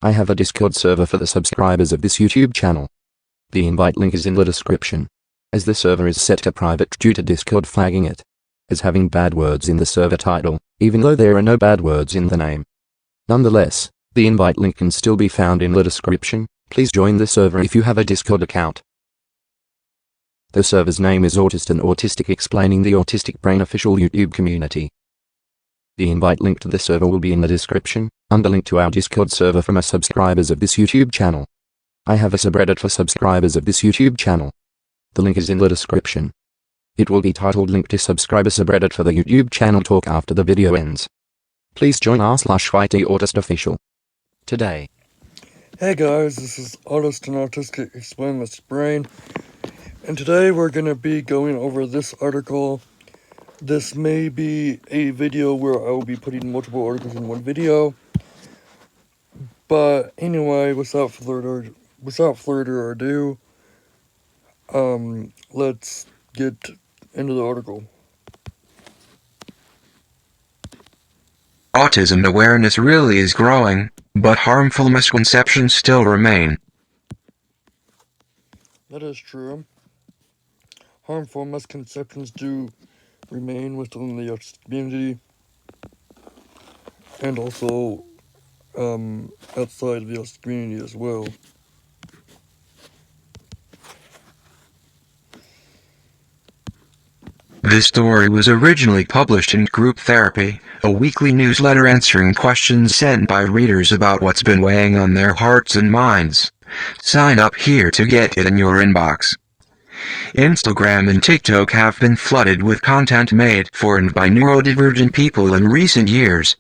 I have a Discord server for the subscribers of this YouTube channel. The invite link is in the description. As the server is set to private due to Discord flagging it as having bad words in the server title, even though there are no bad words in the name. Nonetheless, the invite link can still be found in the description. Please join the server if you have a Discord account. The server's name is Autistic and Autistic, explaining the autistic brain official YouTube community. The invite link to the server will be in the description, under link to our Discord server from our subscribers of this YouTube channel. I have a subreddit for subscribers of this YouTube channel. The link is in the description. It will be titled Link to Subscriber Subreddit for the YouTube channel talk after the video ends. Please join r/YT Autist Official. Today. Hey guys, this is Autistic and Autistic Explain This Brain, and today we're going to be going over this article. This may be a video where I will be putting multiple articles in one video, but anyway, without further ado, let's get into the article. Autism awareness really is growing, but harmful misconceptions still remain. That is true. Harmful misconceptions do remain within the autistic community, and also outside of the autistic community as well. This story was originally published in Group Therapy, a weekly newsletter answering questions sent by readers about what's been weighing on their hearts and minds. Sign up here to get it in your inbox. Instagram and TikTok have been flooded with content made for and by neurodivergent people in recent years.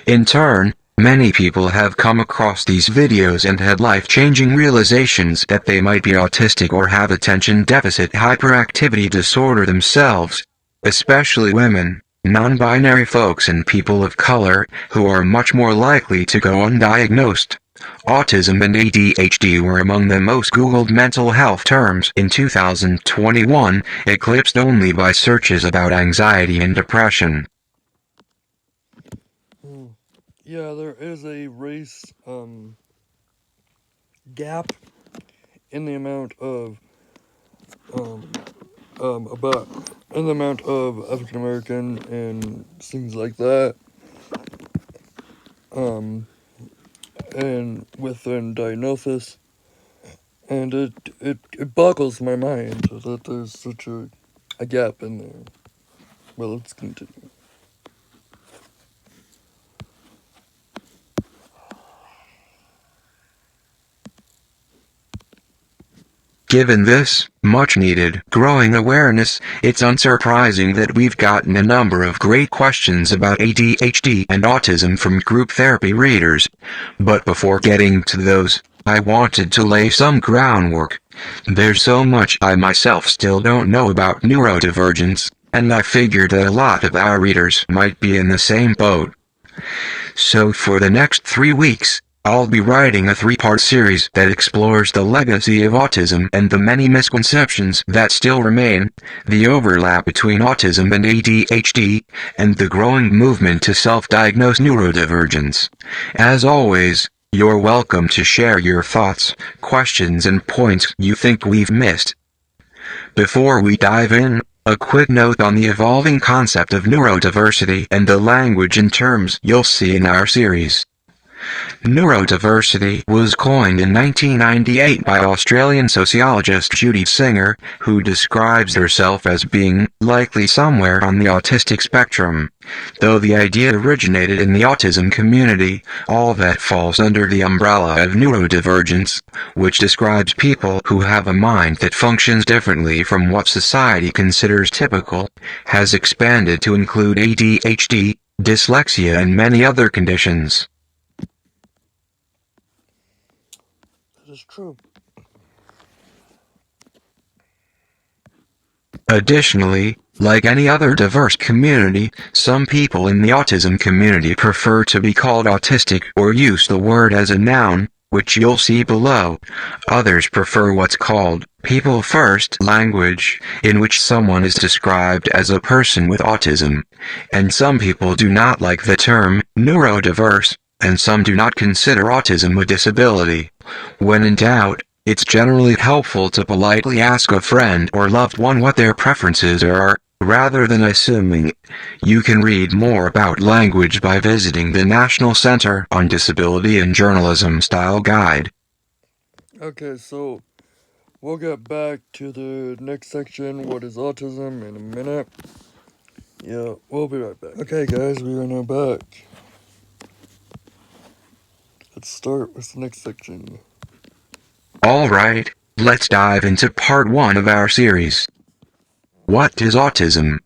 In turn, many people have come across these videos and had life-changing realizations that they might be autistic or have attention deficit hyperactivity disorder themselves, especially women, non-binary folks and people of color, who are much more likely to go undiagnosed. Autism and ADHD were among the most Googled mental health terms in 2021, eclipsed only by searches about anxiety and depression. Yeah, there is a race gap in the amount of African American and things like that, and within diagnosis, and it boggles my mind that there's such a gap in there. Well, let's continue. Given this much-needed growing awareness, it's unsurprising that we've gotten a number of great questions about ADHD and autism from group therapy readers. But before getting to those, I wanted to lay some groundwork. There's so much I myself still don't know about neurodivergence, and I figured that a lot of our readers might be in the same boat. So for the next 3 weeks, I'll be writing a 3-part series that explores the legacy of autism and the many misconceptions that still remain, the overlap between autism and ADHD, and the growing movement to self-diagnose neurodivergence. As always, you're welcome to share your thoughts, questions and points you think we've missed. Before we dive in, a quick note on the evolving concept of neurodiversity and the language and terms you'll see in our series. Neurodiversity was coined in 1998 by Australian sociologist Judy Singer, who describes herself as being likely somewhere on the autistic spectrum. Though the idea originated in the autism community, all that falls under the umbrella of neurodivergence, which describes people who have a mind that functions differently from what society considers typical, has expanded to include ADHD, dyslexia and many other conditions. That is true. Additionally, like any other diverse community, some people in the autism community prefer to be called autistic or use the word as a noun, which you'll see below. Others prefer what's called people-first language, in which someone is described as a person with autism. And some people do not like the term neurodiverse, and some do not consider autism a disability. When in doubt, it's generally helpful to politely ask a friend or loved one what their preferences are, rather than assuming. You can read more about language by visiting the National Center on Disability and Journalism Style Guide. Okay, so we'll get back to the next section, what is autism, in a minute. Yeah, we'll be right back. Okay, guys, we are now back. Let's start with the next section. Alright, let's dive into part 1 of our series. What is autism?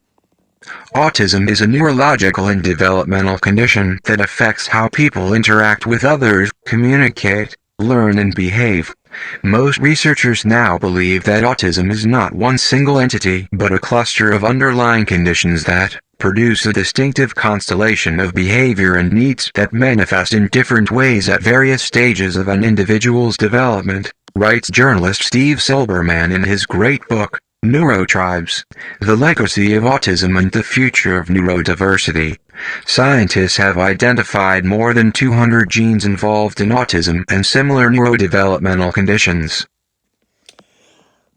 Autism is a neurological and developmental condition that affects how people interact with others, communicate, learn and behave. Most researchers now believe that autism is not one single entity but a cluster of underlying conditions that produce a distinctive constellation of behavior and needs that manifest in different ways at various stages of an individual's development, writes journalist Steve Silberman in his great book, Neurotribes: The Legacy of Autism and the Future of Neurodiversity. Scientists have identified more than 200 genes involved in autism and similar neurodevelopmental conditions.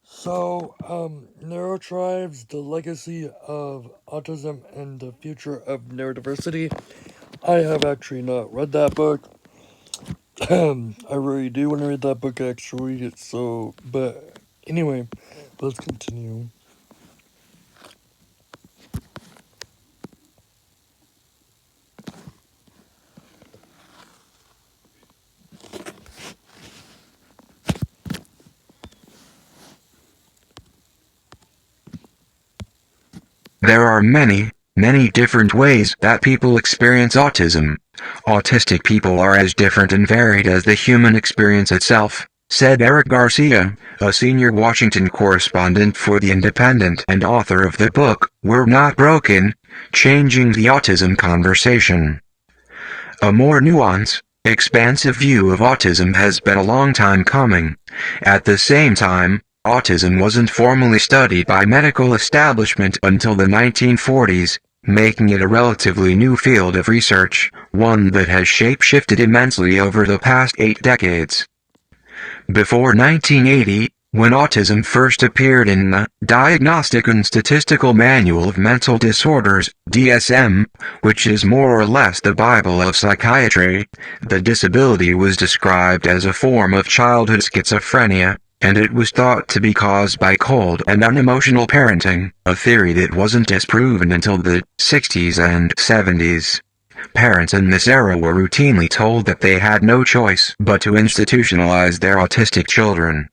So, Neurotribes, the legacy of autism and the future of neurodiversity. I have actually not read that book. I really do want to read that book, actually, so, but anyway, let's continue. There are many, many different ways that people experience autism. Autistic people are as different and varied as the human experience itself, said Eric Garcia, a senior Washington correspondent for The Independent and author of the book, We're Not Broken: Changing the Autism Conversation. A more nuanced, expansive view of autism has been a long time coming. At the same time, autism wasn't formally studied by medical establishment until the 1940s, making it a relatively new field of research, one that has shape-shifted immensely over the past 8 decades. Before 1980, when autism first appeared in the Diagnostic and Statistical Manual of Mental Disorders, DSM, which is more or less the Bible of psychiatry, the disability was described as a form of childhood schizophrenia, and it was thought to be caused by cold and unemotional parenting, a theory that wasn't disproven until the 60s and 70s. Parents in this era were routinely told that they had no choice but to institutionalize their autistic children.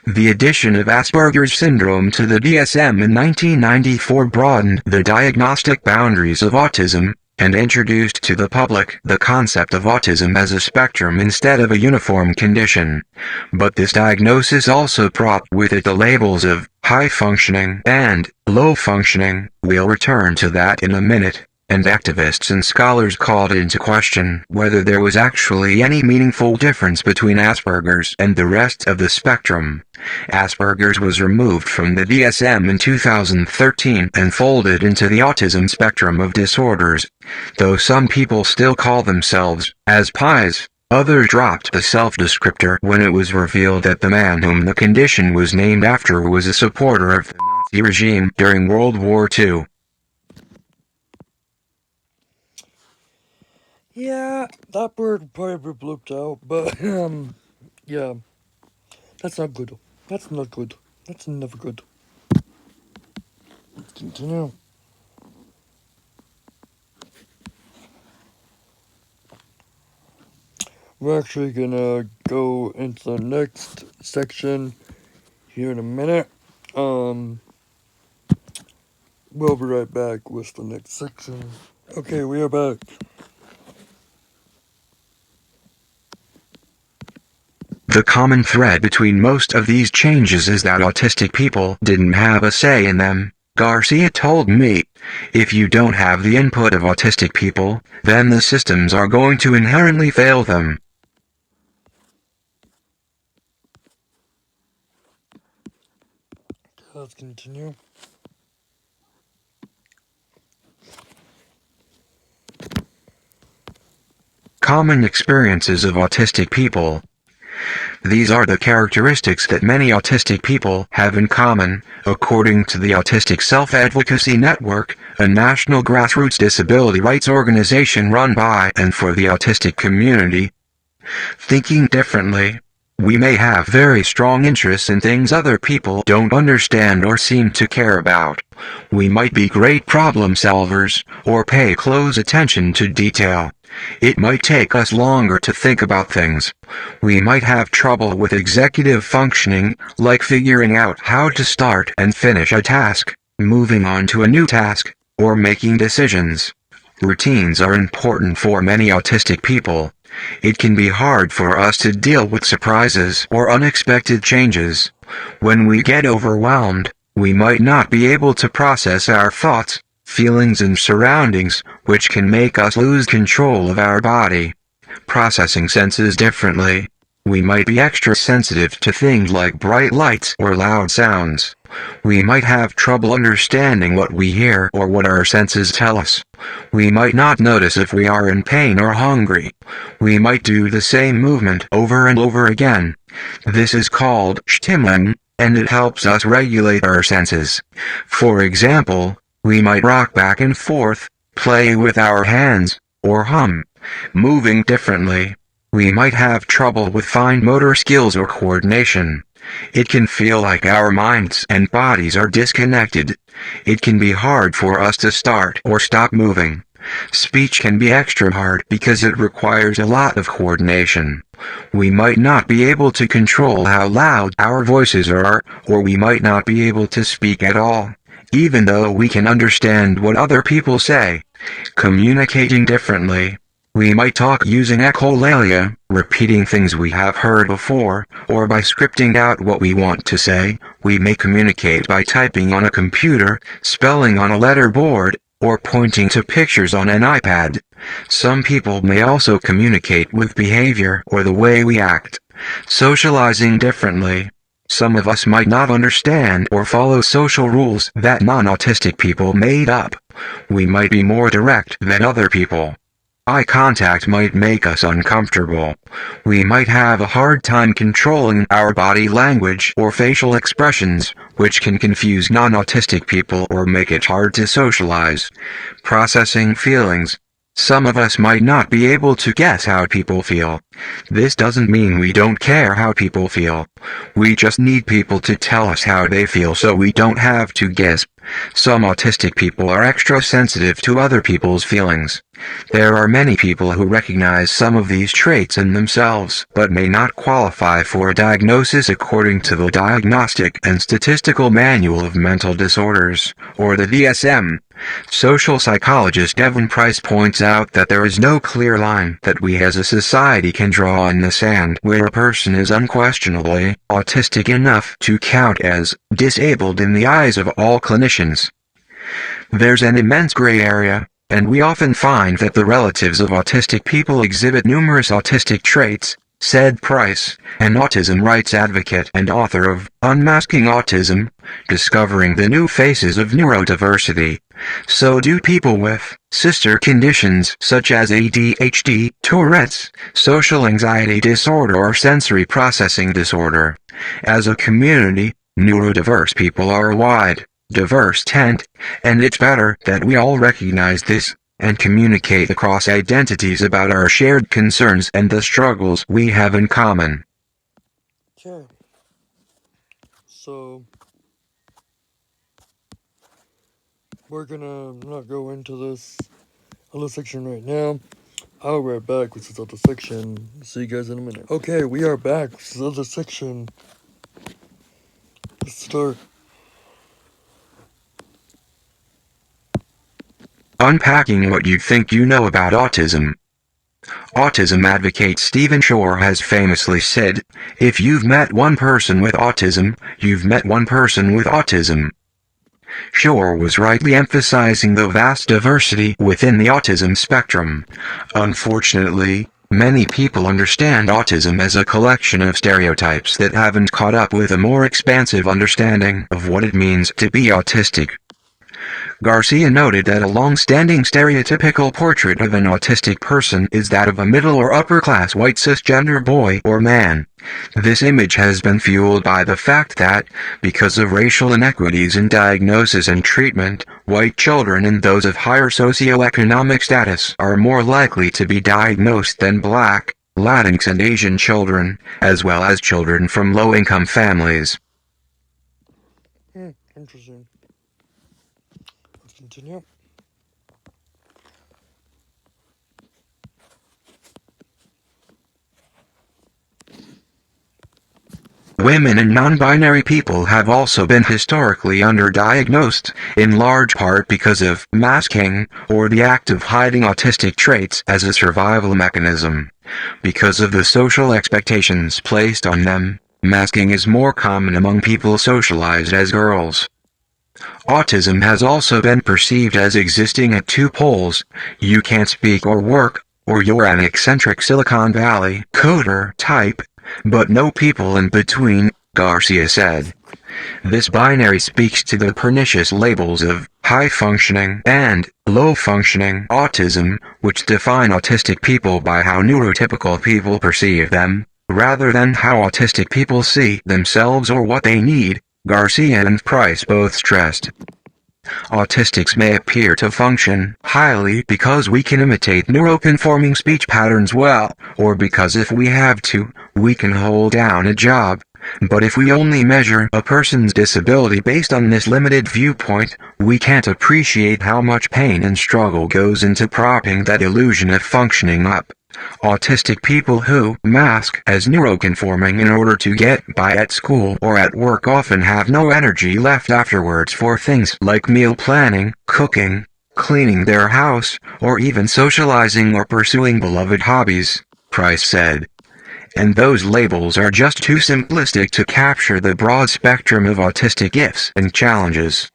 The addition of Asperger's syndrome to the DSM in 1994 broadened the diagnostic boundaries of autism, and introduced to the public the concept of autism as a spectrum instead of a uniform condition. But this diagnosis also brought with it the labels of high-functioning and low-functioning. We'll return to that in a minute. And activists and scholars called into question whether there was actually any meaningful difference between Asperger's and the rest of the spectrum. Asperger's was removed from the DSM in 2013 and folded into the autism spectrum of disorders. Though some people still call themselves ASPIs, others dropped the self-descriptor when it was revealed that the man whom the condition was named after was a supporter of the Nazi regime during World War II. Yeah, that word probably blooped out, but, yeah. That's not good. That's not good. That's never good. Let's continue. We're actually gonna go into the next section here in a minute. We'll be right back with the next section. Okay, we are back. The common thread between most of these changes is that autistic people didn't have a say in them. Garcia told me, if you don't have the input of autistic people, then the systems are going to inherently fail them. Let's continue. Common experiences of autistic people. These are the characteristics that many autistic people have in common, according to the Autistic Self-Advocacy Network, a national grassroots disability rights organization run by and for the autistic community. Thinking differently. We may have very strong interests in things other people don't understand or seem to care about. We might be great problem solvers, or pay close attention to detail. It might take us longer to think about things. We might have trouble with executive functioning, like figuring out how to start and finish a task, moving on to a new task, or making decisions. Routines are important for many autistic people. It can be hard for us to deal with surprises or unexpected changes. When we get overwhelmed, we might not be able to process our thoughts, feelings and surroundings, which can make us lose control of our body. Processing senses differently. We might be extra sensitive to things like bright lights or loud sounds. We might have trouble understanding what we hear or what our senses tell us. We might not notice if we are in pain or hungry. We might do the same movement over and over again. This is called stimmung, and it helps us regulate our senses. For example, we might rock back and forth, play with our hands, or hum. Moving differently. We might have trouble with fine motor skills or coordination. It can feel like our minds and bodies are disconnected. It can be hard for us to start or stop moving. Speech can be extra hard because it requires a lot of coordination. We might not be able to control how loud our voices are, or we might not be able to speak at all, even though we can understand what other people say. Communicating differently. We might talk using echolalia, repeating things we have heard before, or by scripting out what we want to say. We may communicate by typing on a computer, spelling on a letterboard, or pointing to pictures on an iPad. Some people may also communicate with behavior or the way we act. Socializing differently. Some of us might not understand or follow social rules that non-autistic people made up. We might be more direct than other people. Eye contact might make us uncomfortable. We might have a hard time controlling our body language or facial expressions, which can confuse non-autistic people or make it hard to socialize. Processing feelings. Some of us might not be able to guess how people feel. This doesn't mean we don't care how people feel. We just need people to tell us how they feel so we don't have to guess. Some autistic people are extra sensitive to other people's feelings. There are many people who recognize some of these traits in themselves, but may not qualify for a diagnosis according to the Diagnostic and Statistical Manual of Mental Disorders, or the DSM. Social psychologist Devon Price points out that there is no clear line that we as a society can draw in the sand where a person is unquestionably autistic enough to count as disabled in the eyes of all clinicians. There's an immense gray area, and we often find that the relatives of autistic people exhibit numerous autistic traits, said Price, an autism rights advocate and author of Unmasking Autism, Discovering the New Faces of Neurodiversity. So do people with sister conditions such as ADHD, Tourette's, social anxiety disorder or sensory processing disorder. As a community, neurodiverse people are a wide, diverse tent, and it's better that we all recognize this and communicate across identities about our shared concerns and the struggles we have in common. Okay. So, we're gonna not go into this other section right now. I'll be right back with this other section. See you guys in a minute. Okay, we are back with this other section. Let's start. Unpacking what you think you know about autism. Autism advocate Stephen Shore has famously said, "If you've met one person with autism, you've met one person with autism." Shore was rightly emphasizing the vast diversity within the autism spectrum. Unfortunately, many people understand autism as a collection of stereotypes that haven't caught up with a more expansive understanding of what it means to be autistic. Garcia noted that a long-standing stereotypical portrait of an autistic person is that of a middle or upper-class white cisgender boy or man. This image has been fueled by the fact that, because of racial inequities in diagnosis and treatment, white children and those of higher socioeconomic status are more likely to be diagnosed than black, Latinx and Asian children, as well as children from low-income families. Interesting. Let's continue. Women and non-binary people have also been historically underdiagnosed, in large part because of masking, or the act of hiding autistic traits as a survival mechanism. Because of the social expectations placed on them, masking is more common among people socialized as girls. Autism has also been perceived as existing at two poles: you can't speak or work, or you're an eccentric Silicon Valley coder type, but no people in between, Garcia said. This binary speaks to the pernicious labels of high-functioning and low-functioning autism, which define autistic people by how neurotypical people perceive them, rather than how autistic people see themselves or what they need, Garcia and Price both stressed. Autistics may appear to function highly because we can imitate neuroconforming speech patterns well, or because if we have to, we can hold down a job. But if we only measure a person's disability based on this limited viewpoint, we can't appreciate how much pain and struggle goes into propping that illusion of functioning up. Autistic people who mask as neuroconforming in order to get by at school or at work often have no energy left afterwards for things like meal planning, cooking, cleaning their house, or even socializing or pursuing beloved hobbies, Price said. And those labels are just too simplistic to capture the broad spectrum of autistic gifts and challenges.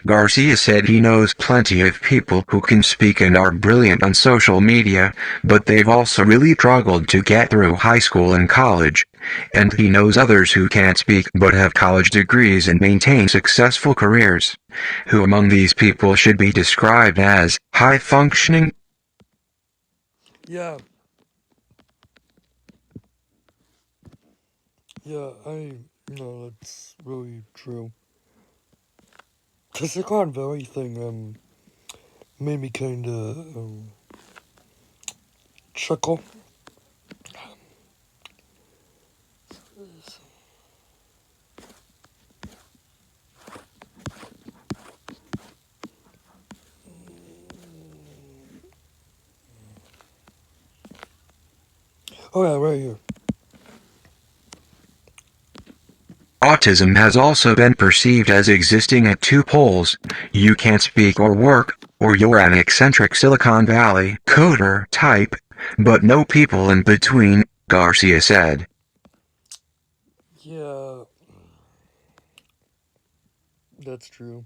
Garcia said he knows plenty of people who can speak and are brilliant on social media, but they've also really struggled to get through high school and college. And he knows others who can't speak but have college degrees and maintain successful careers. Who among these people should be described as high-functioning? Yeah. Yeah, no, that's really true. The Silicon Valley thing, made me kinda, chuckle. Oh yeah, right here. Autism has also been perceived as existing at two poles: you can't speak or work, or you're an eccentric Silicon Valley coder type, but no people in between, Garcia said. Yeah, that's true.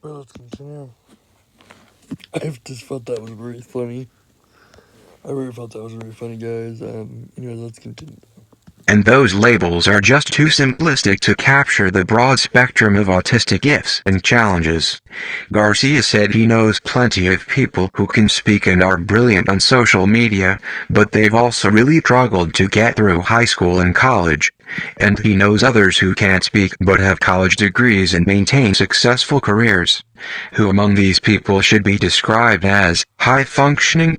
Well, let's continue. I just felt that was very funny. I really felt that was really funny, guys. Let's continue. And those labels are just too simplistic to capture the broad spectrum of autistic gifts and challenges. Garcia said he knows plenty of people who can speak and are brilliant on social media, but they've also really struggled to get through high school and college. And he knows others who can't speak but have college degrees and maintain successful careers. Who among these people should be described as high-functioning?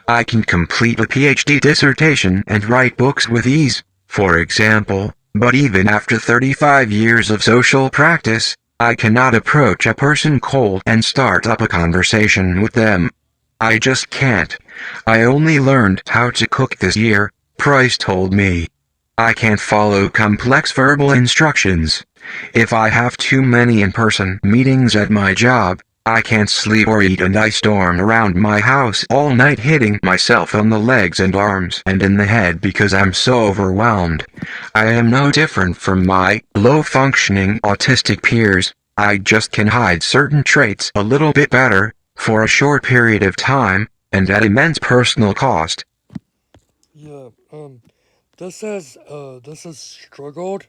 I can complete a PhD dissertation and write books with ease, for example, but even after 35 years of social practice, I cannot approach a person cold and start up a conversation with them. I just can't. I only learned how to cook this year, Price told me. I can't follow complex verbal instructions. If I have too many in-person meetings at my job, I can't sleep or eat and I storm around my house all night hitting myself on the legs and arms and in the head because I'm so overwhelmed. I am no different from my low-functioning autistic peers. I just can hide certain traits a little bit better, for a short period of time, and at immense personal cost. Yeah, This says struggled.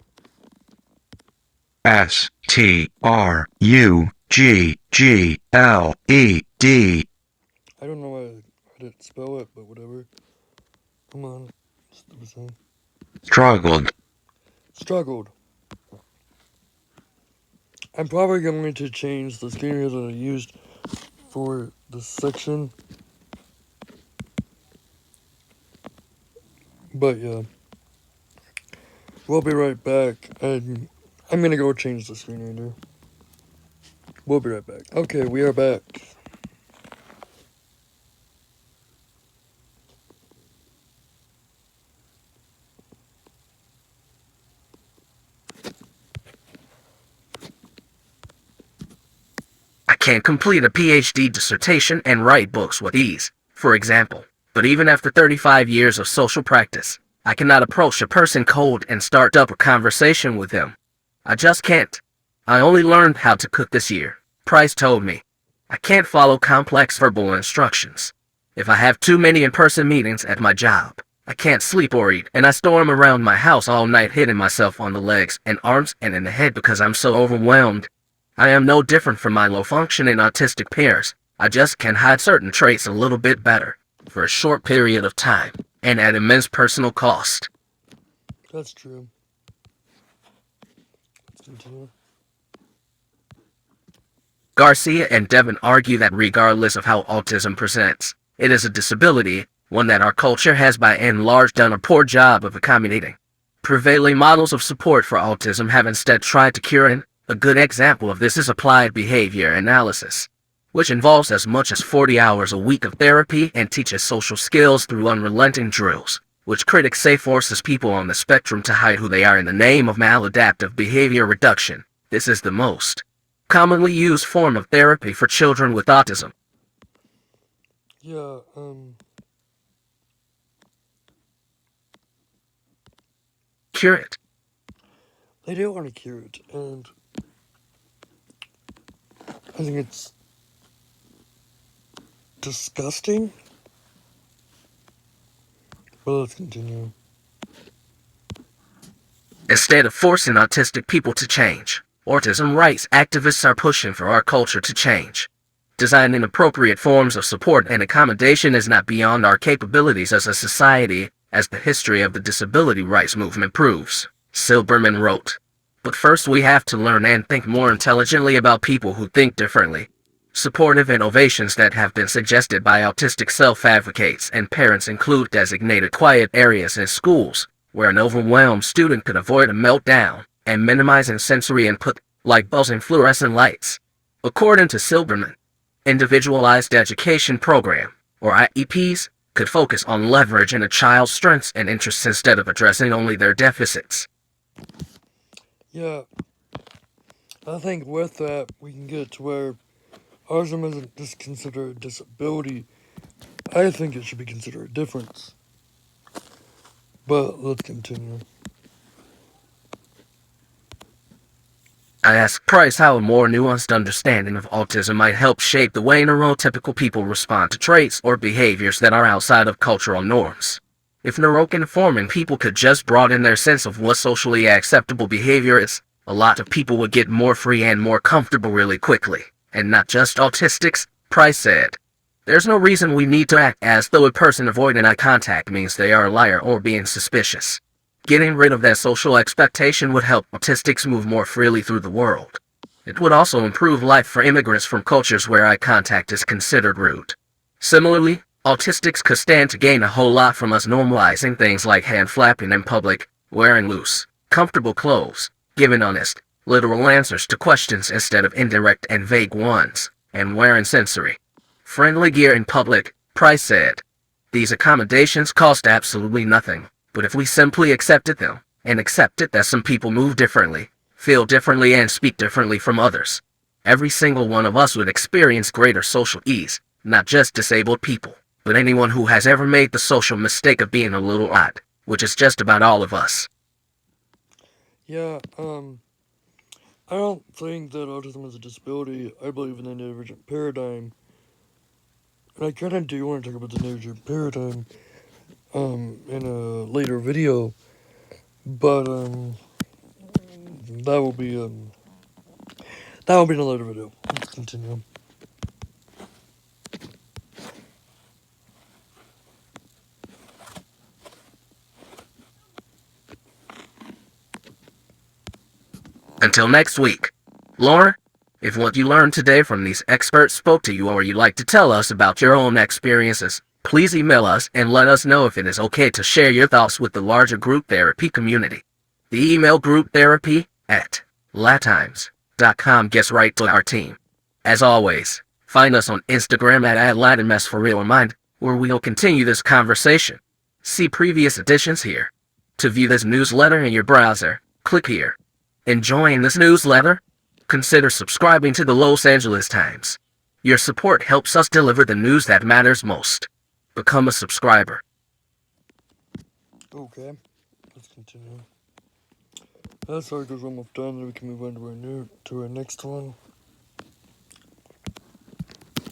STRUGGLED. I don't know why I didn't spell it, but whatever. Come on. Stupid thing. Struggled. Struggled. I'm probably going to change the screen here that I used for this section. But yeah. We'll be right back. I'm gonna go change the screen reader. We'll be right back. Okay, we are back. I can't complete a PhD dissertation and write books with ease, for example. But even after 35 years of social practice, I cannot approach a person cold and start up a conversation with them. I just can't. I only learned how to cook this year, Price told me. I can't follow complex verbal instructions. If I have too many in-person meetings at my job, I can't sleep or eat, and I storm around my house all night hitting myself on the legs and arms and in the head because I'm so overwhelmed. I am no different from my low-functioning autistic peers. I just can hide certain traits a little bit better, for a short period of time, and at immense personal cost. That's true. Let's continue. Garcia and Devin argue that regardless of how autism presents, it is a disability, one that our culture has by and large done a poor job of accommodating. Prevailing models of support for autism have instead tried to cure it. A good example of this is applied behavior analysis, which involves as much as 40 hours a week of therapy and teaches social skills through unrelenting drills, which critics say forces people on the spectrum to hide who they are in the name of maladaptive behavior reduction. This is the most commonly used form of therapy for children with autism. Yeah, Cure it. they do want to cure it, and I think it's disgusting. But let's continue. Instead of forcing autistic people to change, autism rights activists are pushing for our culture to change. Designing appropriate forms of support and accommodation is not beyond our capabilities as a society, as the history of the disability rights movement proves, Silberman wrote. But first we have to learn and think more intelligently about people who think differently. Supportive innovations that have been suggested by autistic self-advocates and parents include designated quiet areas in schools, where an overwhelmed student could avoid a meltdown, and minimizing sensory input, like buzzing fluorescent lights. According to Silberman, Individualized Education Program, or IEPs, could focus on leveraging a child's strengths and interests instead of addressing only their deficits. Yeah, I think with that, we can get to where autism isn't just considered a disability. I think it should be considered a difference. But let's continue. I asked Price how a more nuanced understanding of autism might help shape the way neurotypical people respond to traits or behaviors that are outside of cultural norms. If neuroconforming people could just broaden their sense of what socially acceptable behavior is, a lot of people would get more free and more comfortable really quickly. And not just autistics, Price said. There's no reason we need to act as though a person avoiding eye contact means they are a liar or being suspicious. Getting rid of that social expectation would help autistics move more freely through the world. It would also improve life for immigrants from cultures where eye contact is considered rude. Similarly, autistics could stand to gain a whole lot from us normalizing things like hand flapping in public, wearing loose, comfortable clothes, giving honest, literal answers to questions instead of indirect and vague ones, and wearing sensory friendly gear in public, Price said. These accommodations cost absolutely nothing. But if we simply accepted them, and accepted that some people move differently, feel differently and speak differently from others, every single one of us would experience greater social ease, not just disabled people, but anyone who has ever made the social mistake of being a little odd, which is just about all of us. Yeah, I don't think that autism is a disability. I believe in the neurodivergent paradigm. And I kind of do want to talk about the neurodivergent paradigm. in a later video, but that will be in a later video. Let's continue. Until next week. Lauren, if what you learned today from these experts spoke to you or you'd like to tell us about your own experiences, please email us and let us know if it is okay to share your thoughts with the larger group therapy community. The email grouptherapy@latimes.com gets right to our team. As always, find us on Instagram at @LatinMessForRealMind, where we'll continue this conversation. See previous editions here. To view this newsletter in your browser, click here. Enjoying this newsletter? Consider subscribing to the Los Angeles Times. Your support helps us deliver the news that matters most. Become a subscriber. Okay, let's continue. That article's almost done, then we can move on to our next one.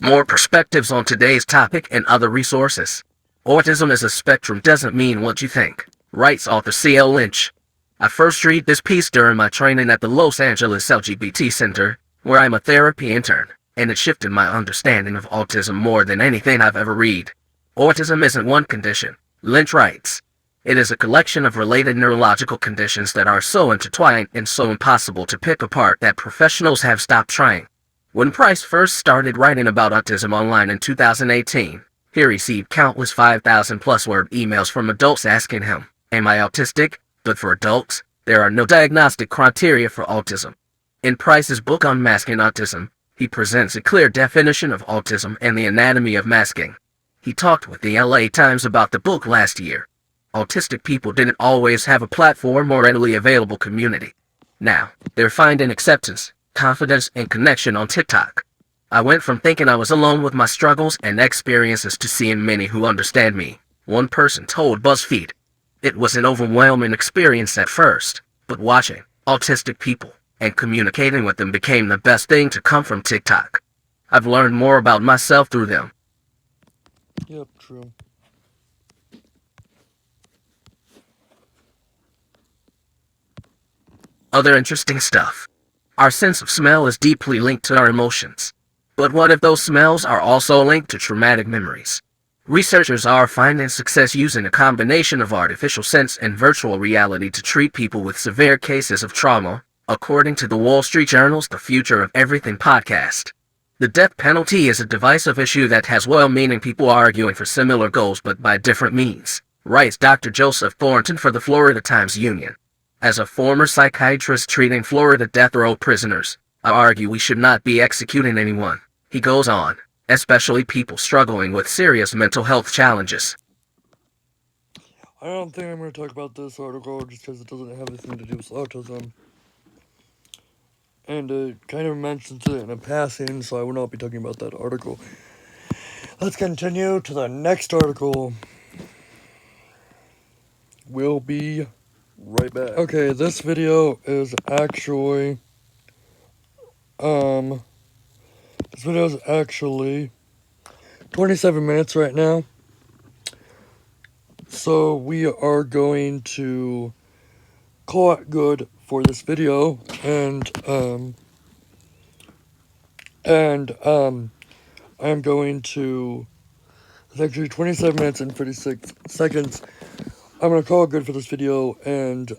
More perspectives on today's topic and other resources. Autism as a spectrum doesn't mean what you think, writes author C.L. Lynch. I first read this piece during my training at the Los Angeles LGBT Center, where I'm a therapy intern, and it shifted my understanding of autism more than anything I've ever read. Autism isn't one condition, Lynch writes. It is a collection of related neurological conditions that are so intertwined and so impossible to pick apart that professionals have stopped trying. When Price first started writing about autism online in 2018, he received countless 5,000-plus word emails from adults asking him, "Am I autistic?" But for adults, there are no diagnostic criteria for autism. In Price's book Unmasking Autism, he presents a clear definition of autism and the anatomy of masking. He talked with the LA Times about the book last year. Autistic people didn't always have a platform or readily available community. Now, they're finding acceptance, confidence, and connection on TikTok. I went from thinking I was alone with my struggles and experiences to seeing many who understand me, one person told BuzzFeed. It was an overwhelming experience at first, but watching autistic people and communicating with them became the best thing to come from TikTok. I've learned more about myself through them. Yep, true. Other interesting stuff. Our sense of smell is deeply linked to our emotions. But what if those smells are also linked to traumatic memories? Researchers are finding success using a combination of artificial sense and virtual reality to treat people with severe cases of trauma, according to the Wall Street Journal's The Future of Everything podcast. The death penalty is a divisive issue that has well-meaning people arguing for similar goals but by different means, writes Dr. Joseph Thornton for the Florida Times Union. As a former psychiatrist treating Florida death row prisoners, I argue we should not be executing anyone. He goes on, especially people struggling with serious mental health challenges. I don't think I'm going to talk about this article just because it doesn't have anything to do with autism. And it kind of mentions it in a passing, so I will not be talking about that article. Let's continue to the next article. We'll be right back. Okay, this video is actually 27 minutes right now. So we are going to call it good for this video, and I'm going to, it's actually 27 minutes and 36 seconds. I'm going to call it good for this video, and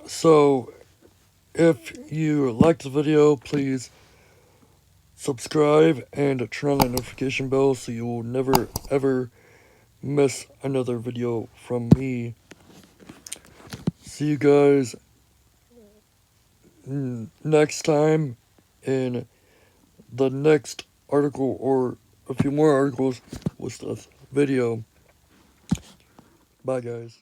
so if you liked the video, please subscribe and turn on the notification bell so you will never ever miss another video from me. See you guys next time in the next article or a few more articles with this video. Bye guys.